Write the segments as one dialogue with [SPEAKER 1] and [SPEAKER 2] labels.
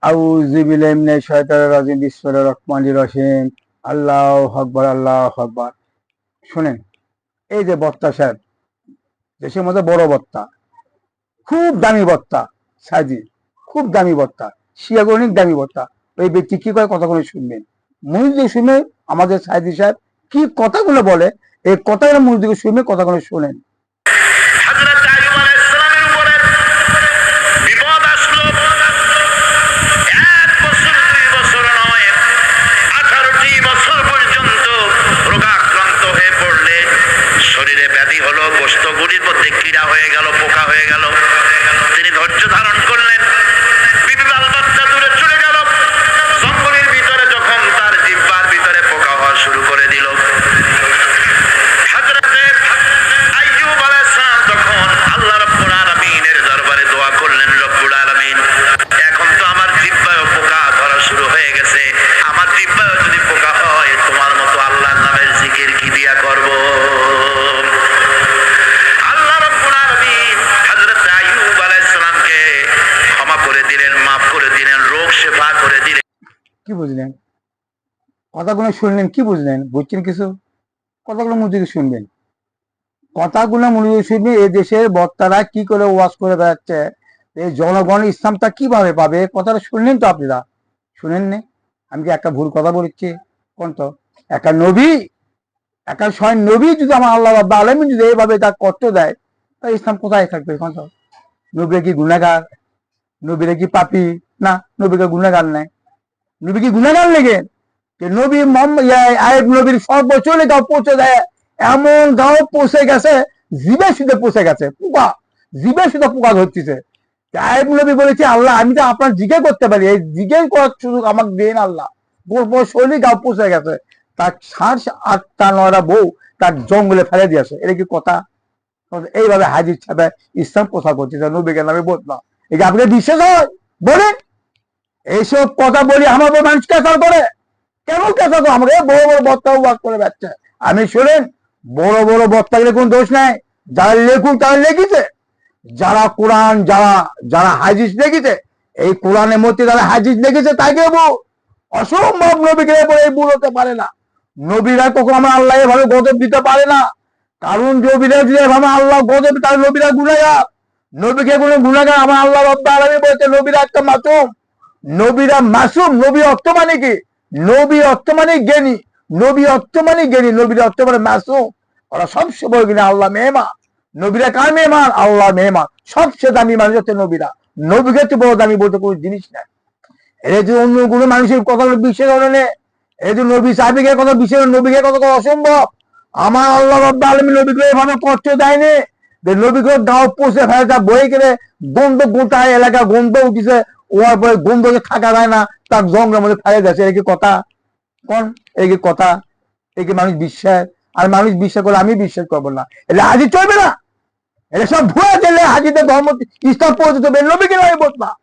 [SPEAKER 1] আউযু বিল্লাহি মিনাশ শাইতানির রাজিম বিসমিল্লাহির রহমানির রহিম আল্লাহু আকবার আল্লাহু আকবার। শুনেন, এই যে বক্তা সাহেব, দেশের মধ্যে বড় বক্তা, খুব দামি বক্তা, সাজি খুব দামি বক্তা, শিয়াগো অনেক দামি বক্তা। ওই ব্যক্তি কি করে কথাগুলো শুনবেন, মনোযোগ শুনে আমাদের সাইদি সাহেব কি কথাগুলো বলে, এই কথাগুলো মনোযোগ শুনে কথাগুলো শোনেন।
[SPEAKER 2] শরীরে ব্যাধি হলো, গোশতগুলির মধ্যে কীড়া হয়ে গেল, পোকা হয়ে গেল। তিনি ধৈর্য ধারণ করলেন, বিবি বাল বাচ্চা দূরে চলে গেল। জঙ্গলের ভিতরে যখন তার জিহ্বার ভিতরে পোকা হওয়া শুরু করে দিল, হযরতে আইয়ুব আলাইহিস সালাম তখন আল্লাহ রাব্বুল আলামিনের দরবারে দোয়া করলেন, রব্বুল আলামিন, এখন তো আমার জিহ্বায় পোকা ধরা শুরু হয়ে গেছে, আমার জিহ্বায় যদি পোকা হয় তোমার মতো আল্লাহর নামের জিকির কি দিয়া করব? আল্লাহ রাব্বুল আলামিন হযরত আইয়ুব আলাইহিস সালামকে ক্ষমা করে দিলেন, মাফ করে দিলেন, রোগ শেফা করে দিলেন।
[SPEAKER 1] কি বুঝলেন? কথাগুলো শুনলেন, কি বুঝলেন? বুঝছেন কিছু? কথাগুলো মনোযোগ শুনবেন, কথাগুলো মনোযোগ শুনবেন। এই দেশের বক্তারা কি করে ওয়াজ করে বেড়াচ্ছে, এই জনগণ ইসলামটা কিভাবে পাবে, কথাটা শুনলেন তো আপনারা? শুনেন নে? আমি কি একটা ভুল কথা বলছি? কোন তো একটা নবী, একটা স্বয়ং নবী যদি আমার আল্লাহ রাব্বুল আলামিন যদি এইভাবে তার কষ্ট দেয়, তাহলে ইসলাম কোথায় থাকবে? কোন তো নবীরা কি গুনাহগার? নবীরা কি পাপী? না, নবীকে গুনাহগার নাই। নবী কি গুনাহগার লেগে নবী আয়েব নবীর সর্বোচ্চলে গাও পৌঁছে দেয়, এমন গাও পৌঁছে গেছে, জিবে সুদে পৌঁছে গেছে, পোকা জিবে সুদে পোকা ধরতেছে। আয়েব নবী বলেছে, আল্লাহ আমি তো আপনার জিজ্ঞেস করতে পারি, এই জিজ্ঞেস করার সুযোগ আমাকে দেন আল্লাহ। শৈলী গাও পৌঁছে গেছে, তার 7-8টা-9টা বউ তার জঙ্গলে ফেলে দিয়েছে। এটা কি কথা? এইভাবে হাজির ছাপে ইসলাম প্রচার করতেছে, নবীকে নামে বদলা। এই যে আপনাকে বিশ্বাস হয় বলেন? এইসব কথা বলি আমার মানুষ কেসার করে, কেন কেসা করে? আমাকে বড় বড় বক্তা ওয়াজ করে যাচ্ছে। আমি শুনেন, বড় বড় বক্তাগুলো কোন দোষ নাই, যারা লেখুক তারা লিখেছে, যারা কোরআন, যারা যারা হাদিস লিখেছে, এই কোরআনের মধ্যে যারা হাদিস লিখেছে তাকে অসম্ভব নবীকে বলে ভুল হতে পারে না। নবীরা কখন আমার আল্লাহ এভাবে গজব দিতে পারে না, কারণ নবীরা যদি এভাবে আল্লাহ গজব, তাহলে নবীরা গুনাহগার। নবীকে কোনো গুনাহগার আমার আল্লাহ রাব্বুল আলামিন বলতে, নবীরা একটা মাসুম। নবীরা মাসুম। নবী অর্থ মানে কি? নবী অর্থ মানে জ্ঞানী, নবী অর্থ মানে জ্ঞানী, নবীর অর্থ মানে মাসুম। ওরা সবচেয়ে বড় কিনা আল্লাহ মেহমান। নবীরা কার মেহমান? আল্লাহ মেহমান। সবচেয়ে দামি মানুষ হচ্ছে নবীরা। নবীকে তো বড় দামি বলতে কোনো জিনিস নাই। এই যে অন্য কোনো মানুষের কথা বিশ্বাস করে নে, এই যে নবী সাহেবের কথা বিশ্বাস, নবীকে কথা অসম্ভব। আমার আল্লাহ রাব্বুল আলামিন নবীকে এভাবে কষ্ট দেয়নি যে নবীকে গাও পৌঁছে ফেলে, তা বই গেলে গন্ধ, গোটা এলাকা গন্ধ উঠিছে, ওর পরে গন্ধকে থাকা যায় না, তার জঙ্গলের মধ্যে ফেলে যাচ্ছে। এটা কি কথা? কোন এই কি কথা? এই কি মানুষ বিশ্বাস? আর মানুষ বিশ্বাস করলে আমি বিশ্বাস করবো না, এটা হাজি চলবে না। এটা সব ভুয়া দিলে হাজিদের ধর্ম ইসলাম পৌঁছতে হবে। নবীকে নয় বলতাম,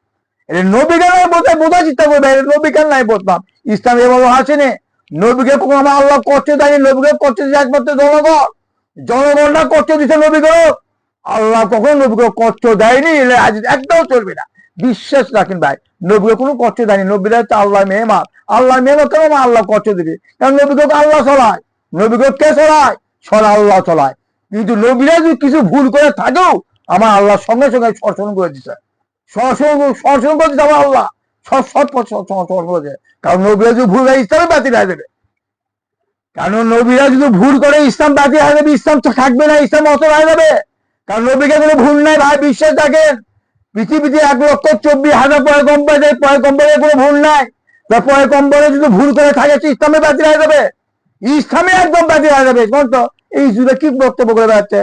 [SPEAKER 1] এটা নবীকে নয় বলতে বোঝার চেষ্টা করবে, এটা নবীকে নাই বলতাম। ইসলাম এভাবে আসেনি। নবীকে কখন আমার আল্লাহ কষ্ট দেয়নি, নবীকে কষ্ট দিচ্ছে একমাত্র জনগণ। জনগণরা কষ্ট দিচ্ছে নবীকে, আল্লাহ কখন নবীকে কষ্ট দেয়নি। একদম চলবে না, বিশ্বাস রাখেন ভাই। নবীকে কোনো কষ্ট দেয়নি। নবীরা হচ্ছে আল্লাহ মেহমান। আল্লাহ মেহমান কেন আল্লাহ কষ্ট দিবে? কারণ নবীকে আল্লাহ চলায়। নবীকে কে চলায়? সরা আল্লাহ চলায়। কিন্তু নবীরা যদি কিছু ভুল করে থাকেও, আমার আল্লাহ সঙ্গে সঙ্গে সরসন করে দিচ্ছে, সরসন করে দিচ্ছে আমার আল্লাহ, সব করেছে। কারণ নবীরা যদি ভুল হয়, ইসলামে বাতিল হয়ে যাবে। কারণ নবীরা যদি ভুল করে, ইসলাম বাতিল হয়ে যাবে, ইসলাম তো থাকবে না, ইসলাম অচল হয়ে যাবে। কারণ নবীকে কোনো ভুল নাই ভাই, বিশ্বাস রাখেন। পৃথিবীতে 1,24,000 পয়গম্বর, পয়গম্বরের কোনো ভুল নাই। পয়গম্বরে যদি ভুল করে থাকে, ইসলামে বাতিল হয়ে যাবে, ইসলামে একদম বাতিল হয়ে যাবে। তো এই যুগে কি বক্তব্য করে বেড়াচ্ছে?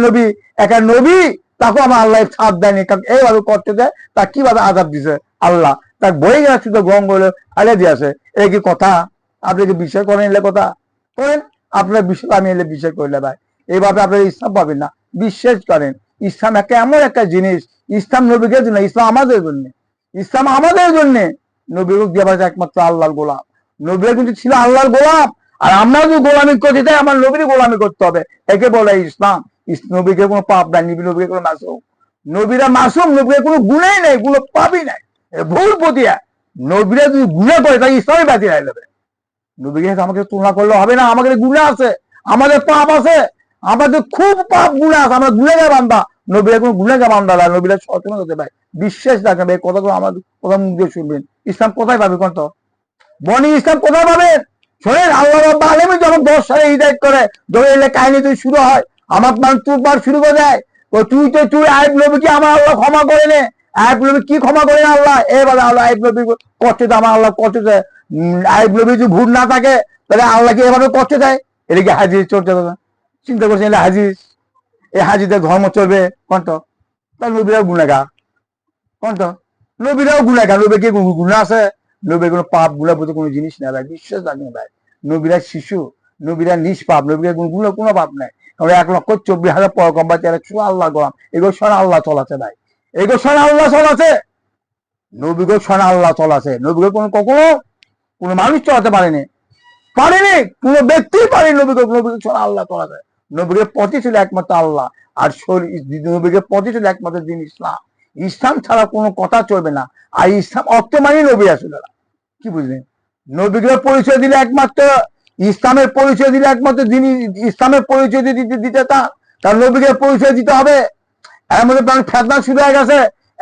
[SPEAKER 1] নবী, একটা নবী, তাকে আমার আল্লাহ ছাপ দেয়নি, এইভাবে করতে দেয়, তা কিভাবে আজাব দিছে আল্লাহ, তার বই গেছে শুধু গঙ্গলে ফেলে দিয়েছে। এই কি কথা? আপনি কি বিশ্বাস করেন? এলে কথা করেন আপনার বিশ্বাস, আমি এলে বিশ্বাস করলে ভাই এইভাবে আপনারা ইসলাম পাবেন না। বিশ্বাস করেন, ইসলাম একটা এমন একটা জিনিস, ইসলাম নবীকে জন্য, ইসলাম আমাদের জন্য, ইসলাম আমাদের জন্য। নবীকে দেওয়া একমাত্র আল্লাহর গোলাম। নবীরা কিন্তু ছিল আল্লাহর গোলাম, আর আমরা যদি গোলামি করতে চাই, আমার নবীর গোলামি করতে হবে। একে বলে ইসলাম। নবীকে কোনো পাপ নাই, নবীকে কোনো মাসুম। নবীরা মাসুম, নবীর কোনো গুণেই নেই, কোনো পাপই নাই। ভুল পতিয়া নবীরা যদি গুণা করে তাকে ইসলামে বাতিল হয়ে যাবে। নবীকে আমাকে তুলনা করলে হবে না, আমাদের গুণা আছে, আমাদের পাপ আছে, আমাদের খুব পাপ গুণা আছে, আমরা গুণাগার বান্দা। নবীরা কোনো গুণাগার বান্দা না, নবীরা সচেতন হতে পারে, বিশ্বাস রাখবে। এই কথাগুলো আমাদের কথা মুখ দিয়ে শুনবেন। ইসলাম কোথায় পাবে কোন তো বনি, ইসলাম কোথায় পাবেন? শোনেন, আল্লাহ রাব্বুল আলামিন যখন 10 সালে হিদায়াত করে, যখন এই কাহিনী তুই শুরু হয়, আমার তুই শুরু করে দেয়, তুই আইব নবী কি আমার আল্লাহ ক্ষমা করে নে? আইব নবী কি ক্ষমা করে না আল্লাহ? এবার আল্লাহ আইব নবী কষ্ট দেয়, আমার আল্লাহ কষ্ট দেয়। আইব নবী যদি ভুল না থাকে তাহলে আল্লাহকে এভাবে কষ্ট দেয়? এটা কি হাজির চলছে? চিন্তা করছেন এটা হাজির? এই হাজিদের ধর্ম চলবে কোনটা? তার নবীরাও গুণাগার কোনটা? নবীরাও গুণাগার। নবী কি গুণা আছে? নবীর কোনো পাপ গুলা বলতে কোনো জিনিস নেই ভাই, বিশ্বাস রাখবেন ভাই। নবীরা শিশু, নবীরা নিষ্পাপ, নবীরা গুলো কোনো পাপ নাই। আমরা 1,24,000 পয়গম্বর, 100 আল্লাহ গোলাম, এগুলো সরা আল্লাহ চলাছে ভাই, এগুলো সরা আল্লাহ চলাছে, নবীগুলো সরা আল্লাহ চলাছে। নবীগুলো কখনো কোনো মানুষ চলাতে পারেনি, কোনো ব্যক্তি পারেনি। নবীকে সরা আল্লাহ চলাছে। নবীকে পথে ছিল একমাত্র আল্লাহ, আর নবীকে পথে ছিল একমাত্র দিন ইসলাম। ইসলাম ছাড়া কোনো কথা চলবে না। আর ইসলাম অর্থ মানে নবী আসলে, কি বুঝলেন? নবীকে পরিচয় দিলে একমাত্র ইসলামের পরিচয় দিলে একমাত্র যিনি ইসলামের পরিচয় দিতে তার নবীকে পরিচয় দিতে হবে। এর মধ্যে মানুষ ফেতনা শুরু হয়ে গেছে,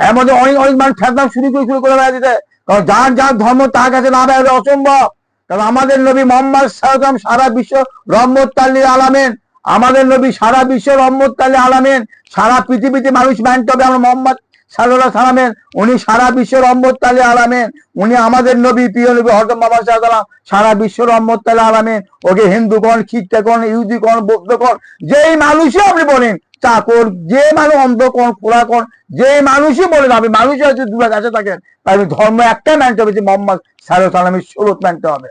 [SPEAKER 1] এর মধ্যে অনেক মানুষ ফেতনা শুরু করে বেড়া দিতে। কারণ যার যার ধর্ম তার কাছে না বেড়ালে অসম্ভব। কারণ আমাদের নবী মুহাম্মদ সাল্লাল্লাহু আলাইহি ওয়াসাল্লাম সারা বিশ্ব রহমত লিল আলামিন। আমাদের নবী সারা বিশ্ব রহমত লিল আলামিন। সারা পৃথিবীতে মানুষ মানতে হবে আমরা মুহাম্মদ সাল্লাল্লাহু আলাইহি ওয়াসাল্লামের, উনি সারা বিশ্ব রহমত লিল আলামিন। উনি আমাদের নবী, প্রিয় নবী হযরত মুহাম্মদ সাল্লাল্লাহু আলাইহি ওয়াসাল্লাম সারা বিশ্ব রহমত লিল আলামিন। ওকে হিন্দু কোন, খ্রিস্টান কোন, ইহুদি কোন, বৌদ্ধ কোন, যেই মানুষই আপনি বলেন, চাকর, যে মানুষ অন্ধ কোন, খোলা কোন, যে মানুষই বলেন, আপনি মানুষ হচ্ছে দূরের কাছে থাকেন, তাই ধর্ম একটাই মানতে হবে যে মুহাম্মদ সাল্লাল্লাহু আলাইহি ওয়াসাল্লামের শরীয়ত মানতে হবে।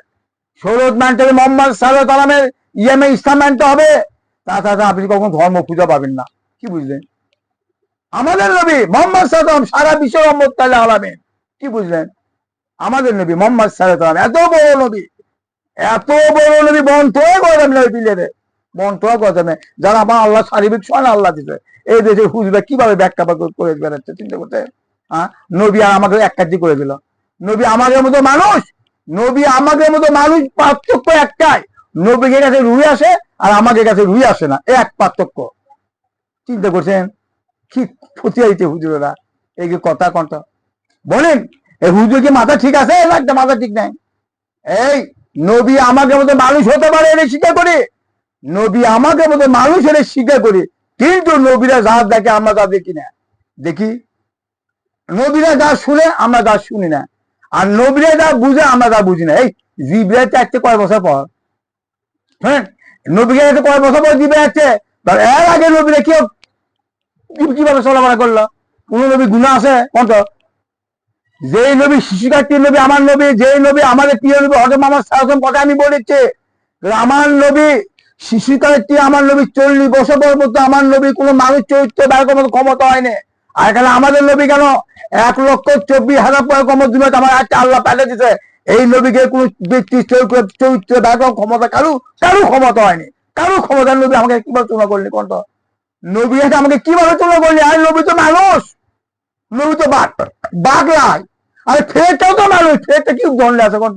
[SPEAKER 1] শরীয়ত মানতে হবে, মুহাম্মদ সাল্লাল্লাহু আলাইহি ওয়াসাল্লামের ইসলামে ইসলাম মানতে হবে। তাছাড়া আপনি কখনো ধর্ম খুঁজে পাবেন না, কি বুঝলেন? আমাদের নবী মুহাম্মদ সাল্লাল্লাহু আলাইহি ওয়াসাল্লাম সারা বিশ্ব রহমত লিল আলামিন, কি বুঝলেন? আমাদের নবী মুহাম্মদ সাল্লাল্লাহু আলাইহি ওয়াসাল্লাম এত বড় নবী, এত বড় নবী, বন্ধ করে দেবেন নবী দিলে, বন্ধ করে দেবেন। যারা আমার আল্লাহ শারীরিক সোয়ান আল্লাহ দিতে, এই দেশের হুজুরা কিভাবে ব্যাখ্যা করে বেড়াচ্ছে চিন্তা করতে। হ্যাঁ, নবী আর আমাকে এক কাজি করে দিল। নবী আমাদের মতো মানুষ, নবী আমাদের মতো মানুষ, পার্থক্য একটাই, নবীর কাছে রুই আসে আর আমাদের কাছে রুই আসে না, এক পার্থক্য। চিন্তা করছেন কি ক্ষতি হয়েছে হুজুরেরা? এই যে কথা কন্টা বলেন, এই হুজুর কি মাথা ঠিক আছে না একটা মাথা ঠিক নাই? এই নবী আমাদের মতো মানুষ হতে পারে এটা স্বীকার করি, নবী আমাদের মতো মানুষ এটা স্বীকার করি, কিন্তু নবীরা যা দেখে আমরা তা দেখি না, দেখি। নবীরা যা শুনে আমরা যা শুনি না, আর নবীরা যা বুঝে আমরা যা বুঝি না। এই জিব্রাইল চাইতে কয় বছর পর, হ্যাঁ, নবীকে কয় বছর পর জিব্রাইল আসছে, এর আগে নবীরা কিভাবে চলাফেরা করলো? কোন নবী গুনাহ আছে কোন? যেই নবী শিশুকার্তী নবী আমার নবী, যেই নবী আমাদের প্রিয় নবী হযরত মুহাম্মদ সাল্লাল্লাহু আলাইহি ওয়াসাল্লাম কথা আমি বলেছি, আমার নবী শিশুকার্তী, আমার নবী 40 বছর পর্যন্ত আমার নবী কোনো মানুষ চরিত্র বের করার ক্ষমতা হয়নি। আর এখানে আমাদের নবী কেন 1,24,000 পয়গম্বর দুনিয়াতে আমার একটা আল্লাহ পাঠিয়ে দিয়েছে, এই নবীকে কোনো ব্যক্তি চরিত্র বের করার ক্ষমতা কারো ক্ষমতা হয়নি, কারো ক্ষমতা। নবী আমাকে কিভাবে তুলনা করলি কোন? নবী আমাকে কিভাবে তুলনা করলি? আর নবী তো মানুষ, নবী তো বাগলায়, আর ফেরেশতাও তো মানুষ, ফেরেশতা কি দণ্ডে আছে কোন?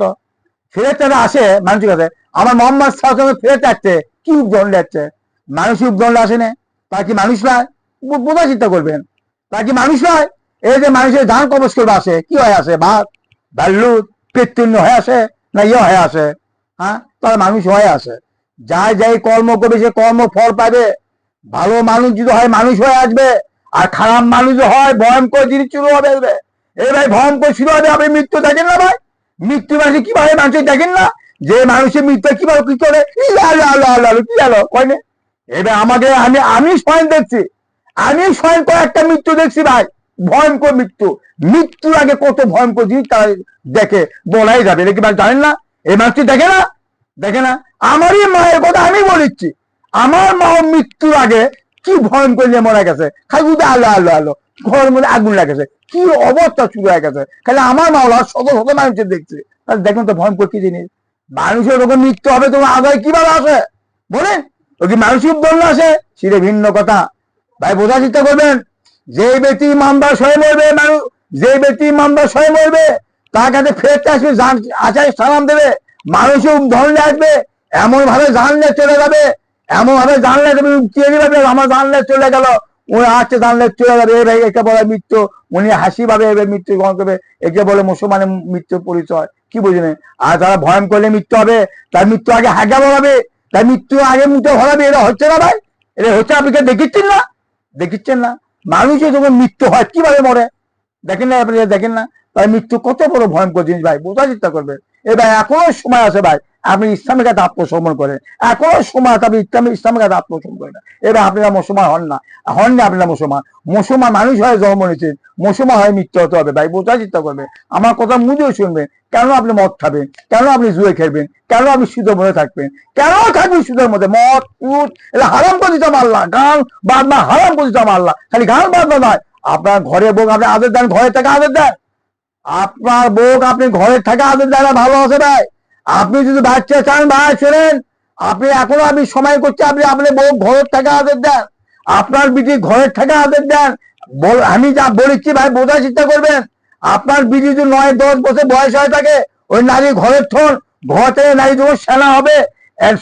[SPEAKER 1] ফেরেশতারা আসে মানুষের কাছে, আমার মুহাম্মদ সাল্লাল্লাহু আলাইহি ওয়াসাল্লাম ফেরেশতা আসছে, কি দণ্ডে আসছে? মানুষই দণ্ডে আসে না? তা কি মানুষ নয়? বোঝা চিন্তা করবেন, তা কি মানুষ নয়? এই যে মানুষের জান কবজ করবে আসে, কি হয়ে আসে? বাঘ, ভাল্লুক, পেট্টিন্ন হয়ে আসে না ইয়ে হয়ে আসে? হ্যাঁ, তারা মানুষ হয়ে আসে। যাই যাই কর্ম করবে সে কর্ম ফল পাবে। ভালো মানুষ যদি হয় মানুষ হয়ে আসবে, আর খারাপ মানুষ হয় ভয়ঙ্কর জিনিস শুরু হবে। এই ভাই ভয়ঙ্কর শুরু হবে। আপনি মৃত্যু দেখেন না ভাই? মৃত্যু মানুষ কিভাবে মানুষের দেখেন না? যে মানুষের মৃত্যু কিভাবে কি করে, কি আলো কয় না? এবার আমাকে আমি স্বয়ং দেখছি, আমি স্বয়ং একটা মৃত্যু দেখছি ভাই, ভয়ঙ্কর মৃত্যু। মৃত্যুর আগে কত ভয়ঙ্কর জিনিস তারা দেখে বলাই যাবে, এটা কি ভাই জানেন না? এই মানুষটি দেখে না, দেখে না? আমারই মায়ের কথা আমি বলেছি, আমার মা মৃত্যুর আগে কি ভয়ঙ্কর নিয়ে মারা গেছে, খালি আলো ঘরের মধ্যে আগুন লাগেছে, কি অবস্থা শুরু হয়ে গেছে। খালি আমার মাওলা শত শত মানুষের দেখছে, তাহলে দেখুন তো ভয়ঙ্কর কি জিনিস। মানুষের ওরকম মৃত্যু হবে, তোমার আদায় কিভাবে আসে বলেন? ও কি মানসিক দণ্ড আসে? সেটা ভিন্ন কথা ভাই, বোঝার চেষ্টা করবেন। যে ব্যক্তি ইমানদার হয়ে মরবে, যে ব্যক্তি ইমানদার সবাই বলবে তার কাছে ফেরত আসবে, আচার সালাম দেবে, মানুষও ধরলে আসবে, এমন ভাবে জানলে চলে যাবে, এমন ভাবে জানলে তুমি উঠিয়ে দিবে, আমার জানলে চলে গেল, উনি আসছে জানলে চলে যাবে, এই ভাই একে বলে মৃত্যু। উনি হাসি ভাবে এবার মৃত্যু গ্রহণ করবে, একে বলে মুসলমানের মৃত্যুর পরিচয়, কি বুঝলেন? আর যারা ভয়ন করলে মৃত্যু হবে, তার মৃত্যু আগে হাগা বলাবে, তার মৃত্যু আগে মুখে ভরাবে, এটা হচ্ছে না ভাই, এটা হচ্ছে। আপনি দেখিচ্ছেন না, দেখিচ্ছেন না মানুষের যখন মৃত্যু হয় কিভাবে মরে, দেখেন না আপনি, দেখেন না? তাই মৃত্যু কত বড় ভয়ঙ্কর জিনিস ভাই, বোঝার চেষ্টা করবে। এবার এখনো সময় আছে ভাই, আপনি ইসলামের কাছে আত্মসমর্পণ করেন, এখনো সময় আছে, আপনি ইসলামের কাছে আত্মসমর্পণ করেন। এবার আপনারা মুসলমান হন না, হন না আপনারা মুসলমান। মুসলমান মানুষ হয়ে জন্ম নিয়েছেন, মুসলমান হয়ে মৃত্যু হতে হবে ভাই, বোঝার চেষ্টা করবে। আমার কথা মুজেও শুনবেন। কেন আপনি মদ খাবেন, কেন আপনি জুয়ে খেলবেন, কেন আপনি সুদের মধ্যে থাকবেন, কেন থাকবেন সুদের মধ্যে? মদ সুদ এটা হারাম করে দিতাম আল্লাহ, গান বাজনা হারাম করে দিতাম আল্লাহ। খালি গান বাজনা নয়, আপনার ঘরে বউ আপনি আদর দেন, ঘরে থেকে আদর দেন, আপনার বউ আপনি ঘরে থেকে আদর দেন, ভালো আছে ভাই। আপনি যদি বাচ্চা চান ভাই শোনেন, আপনি এখনো আপনি সময় করছে, আপনি আপনার বউ ঘরের থেকে আদর দেন, আপনার বিটি ঘরের থেকে আদর দেন। আমি যা বলেছি ভাই বোঝার চেষ্টা করবেন। আপনার বিটি যদি 9-10 বছর বয়স হয়ে থাকে, ওই নারী ঘরের থন, ঘর থেকে নারী যখন সেনা হবে,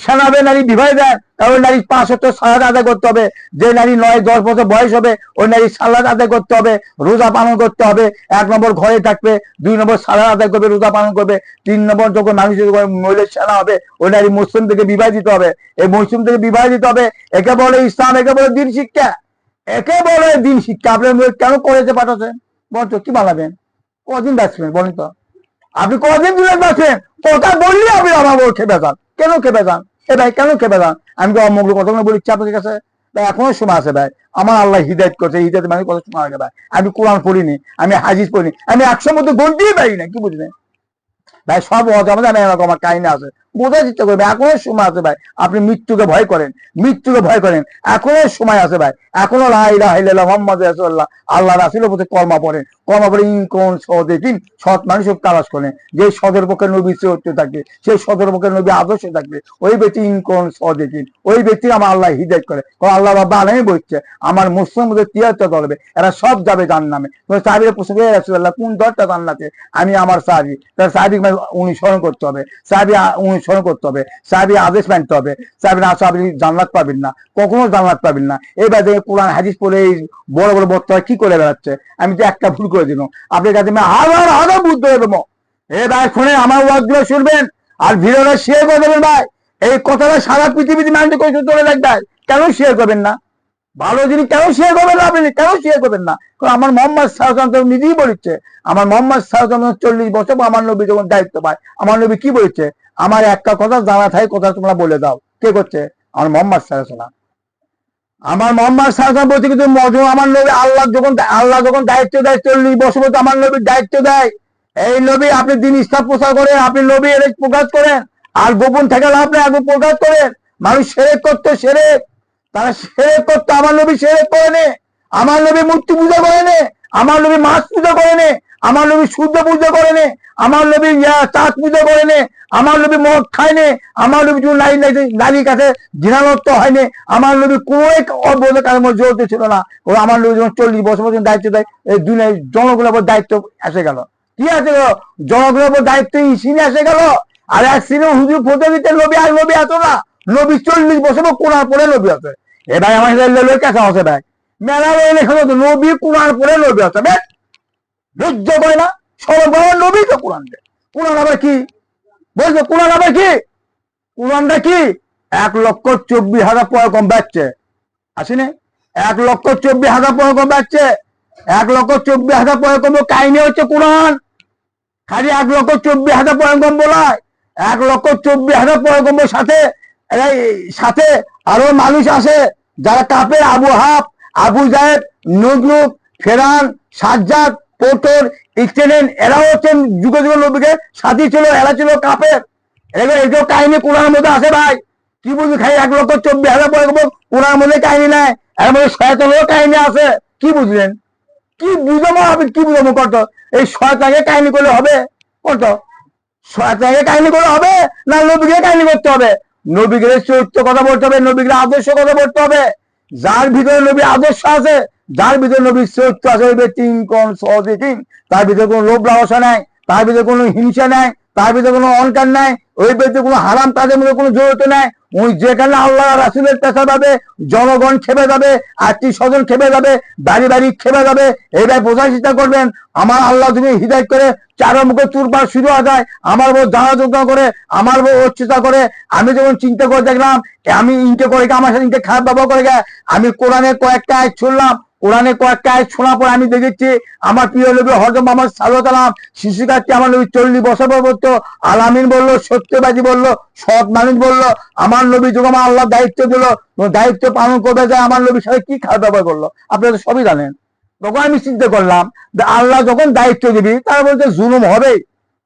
[SPEAKER 1] সেনা হবে, নারী বিবাহ দেন, তাহলে নারী 5 ওয়াক্ত সালাত আদায় করতে হবে। যে নারী 9-10 বছর বয়স হবে, ওই নারী সালাত আদায় করতে হবে, রোজা পালন করতে হবে। 1 নম্বর ঘরে থাকবে, 2 নম্বর সালাত আদায় করবে, রোজা পালন করবে, 3 নম্বর যখন মানুষ মহিলা সেনা হবে, ওই নারী মুসলিম থেকে বিবাহ দিতে হবে। এই মুসলিম থেকে বিবাহ দিতে হবে, একে বলে ইসলাম, একে বলে দিন শিক্ষা, একে বলে দিন শিক্ষা। আপনি কেন কলেজে পাঠাচ্ছেন বলতো, কি বানাবেন? কদিন বাঁচবেন বলেন তো? আপনি কদিন দিলে বাঁচবেন? কথা বললে আপনি আমার বউ খেপে যান, কেন খেপে যান? এ ভাই কেন খেপে যান? আমি তো অমুক কথাগুলো বলিচ্ছি আপনাদের কাছে ভাই, এখনো সময় আছে ভাই। আমার আল্লাহ হিদায়ত করছে, হিদায়ত মানে কত সময় আগে ভাই। আমি কোরআন পড়িনি, আমি হাদিস পড়িনি, আমি 100 মধ্যে গন্তিই পারি না, কি বুঝলেন ভাই? সব আমাদের আমি এরকম আমার কাহিনী আছে, বোঝার চেষ্টা করবে। এখনো সময় আছে ভাই, আপনি মৃত্যুকে ভয় করেন, মৃত্যুকে ভয় করেন, এখনো সময় আছে ভাই। এখনো লা ইলাহা ইল্লাল্লাহ মুহাম্মাদুর রাসূলুল্লাহ, আল্লাহ রাসূলের প্রতি কলমা পড়েন, কলমা পড়ে কোন সদেকিন সৎ মানুষকে তালাশ করেন। যে সদের পক্ষে নবী চরিত্র থাকবে, সেই সদের পক্ষে নবী আদর্শ থাকবে, ওই ব্যক্তি কোন সদেকিন, ওই ব্যক্তি আমার আল্লাহ হিদায়াত করে। আল্লাহ বাবা আলামি বলছে, আমার মুসলিম মধ্যে 73 দল হবে, এরা সব যাবে জান্নামে। সাহাবীরা প্রশ্ন করে, রাসূলুল্লাহ কোন দলটা জান্নাতে? আমি আমার সাহাবী, তার সাহাবী অনুসরণ করতে হবে, সাহাবী অনুসরণ করতে হবে, সাহাবী আদেশ মানতে হবে। সাহাবী না সাহাবী জান্নাত পাবেন না, কখনো জান্নাত পাবেন না। এবার দেখে কোরআন হাদিস পড়ে এই বড় বড় বক্তা কি করে বেড়াচ্ছে। আমি তো একটা ভুল করে দিলাম, আপনার কাছে আমি হাজার হাজার বুদ্ধ হয়ে দেবো। ভাই শুনে আমার ওয়াজগুলো শুনবেন, আর ভিডিওটা শেয়ার করে দেবেন ভাই। এই কথাটা সারা পৃথিবীতে মানুষ করে চলে লাগবে, কেন শেয়ার করবেন না? ভালো জিনিস কেন শেয়ার করবেন না? আপনি কেন শেয়ার করবেন না? আমার মোহাম্মদ সাল্লাল্লাহু নিজেই বলেছে, আমার মোহাম্মদ সাল্লাল্লাহু 40 বছর আমার নবী যখন দায়িত্ব পায়, আমার নবী কি বলেছে? আমার একটা কথা জানা থাকে, কথা তোমরা বলে দাও। কে করছে? আমার মোহাম্মদ সাল্লাল্লাহু। আমার মোহাম্মদ সাল্লাল্লাহু বলছে, কিন্তু আমার নবী আল্লাহ যখন দায়িত্ব দেয় 40 বছর মতো আমার নবীর দায়িত্ব দেয়, এই নবী আপনি দিন ইসলাম প্রচার করেন, আপনি নবী এর প্রকাশ করেন, আর গোপন থেকে আপনি আগে প্রকাশ করেন। মানুষ শিরক করতো, শিরক, তারা শিরক করতো, আমার নবী শিরক করেনি, আমার নবী মূর্তি পূজা করেনি, আমার নবী মাছ পূজা করেনি, আমার নবী সূর্য পূজা করেনি, আমার নবী চাঁদ পূজা করেনি, আমার নবী মদ খায়নি, আমার নবী নারীর কাছে ঘৃণালত্ব হয়নি, আমার নবী কোনো এক অবৈধ কাজের মধ্যে জড়িত ছিল না। ও আমার নবী যখন 40 বছর পর্যন্ত দায়িত্ব দেয়, এই দুনিয়ায় জনগণের উপর দায়িত্ব এসে গেল। কি আছে গেল? জনগণের উপর দায়িত্ব ইসিনে এসে গেল। আর এক সিনে হুজুর ফটো দিতে নবী, আর নবী এত না, নবী 40 বছর কোরআন পড়ে নবী আছে। এ ভাই আমার কাছে আছে ভাই, মেলা লেখা হতো নবী কোরআন পড়ে নবী আছে, বেশ লজ্জ করে না? সর্বভৌম নবী তো কোরআন দেয়। কোরআন আবার কি বলছে? কোরআন আবার কি? কোরআনটা কি? 1,24,000 পয়গম্বর বাঁচছে, আসেনি? 1,24,000 পয়গম্বর বাঁচছে, 1,24,000 পয়গম্বর কাহিনী হচ্ছে কোরআন। খালি 1,24,000 পয়গম্বর বলায়, 1,24,000 পয়গম্বর সাথে সাথে আরো মানুষ আছে যারা কাপের, আবু হাফ, আবু জাহেদ, নজরুল, ফেরান, সাজ্জাদ, পোতর, ইস্টেনেন, এরাও হচ্ছেন যুগে যুগে নবীকে সাথী ছিল, এরা ছিল কাপের। এগুলো কাহিনী কোরআনের মধ্যে আছে ভাই। কি বুঝলি? খাই 1,24,000 পয়গম্বর কোরআনের মধ্যে কাহিনী নাই, এর মধ্যে শয়তানেরও কাহিনী আছে। কি বুঝলেন? কি বুঝাবো আপনি? কি বুঝাবো কত? এই শয়তানকে কাহিনী করলে হবে? কত শয়তানকে কাহিনী করলে হবে না নবীকে কাহিনী করতে হবে? নবীগের চরিত্র কথা বলতে হবে, নবীগের আদর্শ কথা বলতে হবে। যার ভিতরে নবীর আদর্শ আছে, যার ভিতরে নবীর চরিত্র আছে ওই ব্যক্তি তার ভিতরে কোনো লোভ লালসা নাই, তার ভিতরে কোনো হিংসা নাই, তার ভিতরে কোনো অহংকার নাই, ওই ব্যক্তি কোনো হারাম কাজের মধ্যে কোনো জড়িত নাই। ওই যেখানে আল্লাহ রাসূলের পেশা যাবে, জনগণ খেপে যাবে, আত্মীয় স্বজন খেপে যাবে, বাড়ি বাড়ি খেপে যাবে। এইবার বোঝার চেষ্টা করবেন আমার আল্লাহ তুমি হৃদায়ত করে চারো মুখে তুরবার শুরু হয়ে যায়, আমার বউ জানাযোগ্য করে, আমার বউ অচ্যুতা করে। আমি যখন চিন্তা করে দেখলাম আমি ইনকে করে আমার সাথে ইনকে খারাপ ব্যবহার করে গে, আমি কোরআনে কয়েকটা আয়াত শুনলাম, কোরআনে কয়েকটা আয়াত শোনার পর আমি দেখেছি আমার প্রিয় নবী হযরত মুহাম্মদ সাল্লাল্লাহু আলাইহি ওয়াসাল্লাম শিশু কাচ্চি আমার নবী 40 বছর পর বলতো আলামিন বললো, সত্যবাদী বললো, সৎ মানুষ বললো। আমার নবী যখন আমার আল্লাহ দায়িত্ব দিল, দায়িত্ব পালন করবে যায় আমার নবীর সাথে কি খারাপ ব্যবহার করলো আপনারা তো সবই জানেন। তখন আমি চিন্তা করলাম যে আল্লাহ যখন দায়িত্ব দিবি তারা বলতে জুলুম হবে,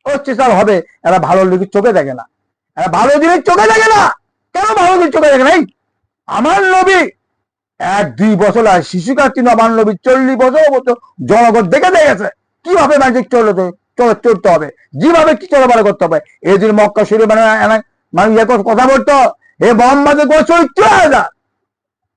[SPEAKER 1] অত্যাচার হবে। এরা ভালো লোকের চোখে দেখে না, এরা ভালো জিনিস চোখে দেখে না। কেন ভালো জিনিস চোখে দেখে নাই? আমার নবী 1-2 বছর আর শিশু কাচ্চি আমার নবী 40 বছর মতো জনগণ দেখে দেখেছে কিভাবে মানুষ চলতে হবে, যেভাবে কি চলাফেরা করতে হবে। এই দিন মক্কা শরীফ মানে কথা বলতো এ মোহাম্মদের কোনো চরিত্র আলাদা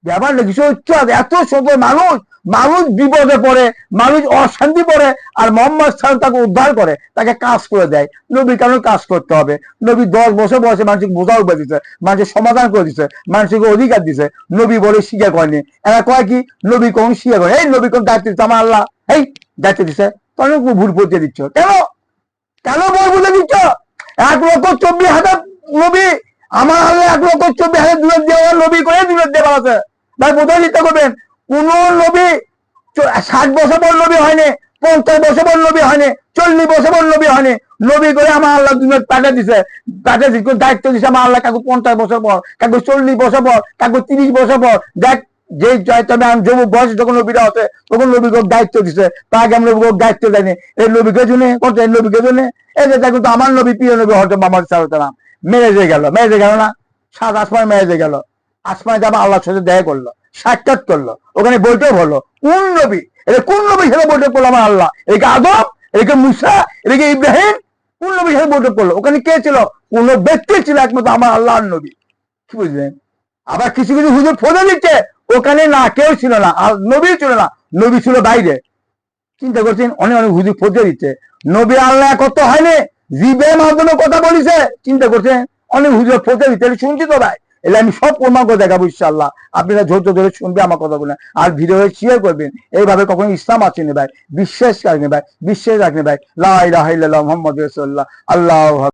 [SPEAKER 1] ব্যাপার নাকি, চরিত্র আছে। এত সুন্দর মানুষ, মানুষ বিপদে পড়ে, মানুষ অশান্তি পড়ে, আর মোহাম্মদ সাহেব তাকে উদ্ধার করে, তাকে কাজ করে দেয়। নবী কেন কাজ করতে হবে? নবী 10 বছর বয়সে মানুষকে বোঝা উঠে দিচ্ছে, মানুষের সমাধান করে দিচ্ছে, মানুষকে অধিকার দিচ্ছে। নবী বলে স্বীকার করেনি। এরা কয় কি নবী কোন স্বীকার করে? এই নবী কোন দায়িত্ব দিচ্ছে আমার আল্লাহ, এই দায়িত্ব দিচ্ছে, তখন ভুল পৌঁছে দিচ্ছ কেন? কেন ভুল বুঝে দিচ্ছ? 1,24,000 নবী আমার আল্লাহ 1,24,000 দূরের দেওয়া নবী করে দূরের দেওয়া আছে। ভাই বোঝার চেষ্টা করবেন, কোন নবী 60 বছর পর নবী হয়নি, 50 বছর পর নবী হয়নি, 40 বছর পর নবী হয়নি। নবী করে আমার আল্লাহ দুনিয়া পাঠিয়ে দিছে, দায়িত্ব দিছে আমার আল্লাহ। কাকু 50 বছর পর, কাকু 40 বছর পর, কাকু 30 বছর পর। দেখ যে আমি যুবক বয়স যখন নবীরা আছে তখন নবীকে দায়িত্ব দিছে, তাকে আমি নবীকে দায়িত্ব দেয়নি। এই নবীকে জন্য করতে, এই নবীকে জন্য এই যে দেখুন তো আমার নবী প্রিয় নবী হযরত মুহাম্মদ সাল্লাল্লাহু আলাইহি ওয়াসাল্লাম মেরেজে গেল না, 7 আসমান মেরেজে গেল। আসমানে যাবে আল্লাহর সাথে দেখা করলো, সাক্ষাৎ করলো, ওখানে বৈঠক হলো। কোন নবী এটা, কোন নবীর সাথে বৈঠক করলো আমার আল্লাহ? এদিকে আদম, এদিকে মুসা, এদিকে ইব্রাহিম, কোন নবীর সাথে বৈঠক করলো? ওখানে কে ছিল? কোন ব্যক্তি ছিল একমাত্র আমার আল্লাহর নবী। কি বুঝলেন? আবার কিছু কিছু হুজুর ফোনে দিচ্ছে ওখানে না কেউ ছিল না, আর নবী ছিল না, নবী ছিল বাইরে। চিন্তা করছেন, অনেক অনেক হুজুর ফোনে দিচ্ছে নবী আল্লাহ কত হয়নি, জিবের মাধ্যমে কথা বলিছে। চিন্তা করছেন, অনেক হুজুর ফোনে দিচ্ছে, শুনছি তো ভাই। এলে আমি সব প্রমাণ করে দেখাবো ইনশাআল্লাহ, আপনারা ধৈর্য ধরে শুনবে আমার কথাগুলো, আর ভিডিও শেয়ার করবেন। এইভাবে কখনো ইসলাম আসেনি ভাই, বিশ্বাস রাখেনি ভাই, বিশ্বাস রাখেনি ভাই। লা ইলাহা ইল্লাল্লাহ মুহাম্মাদুর রাসূলুল্লাহ। আল্লাহ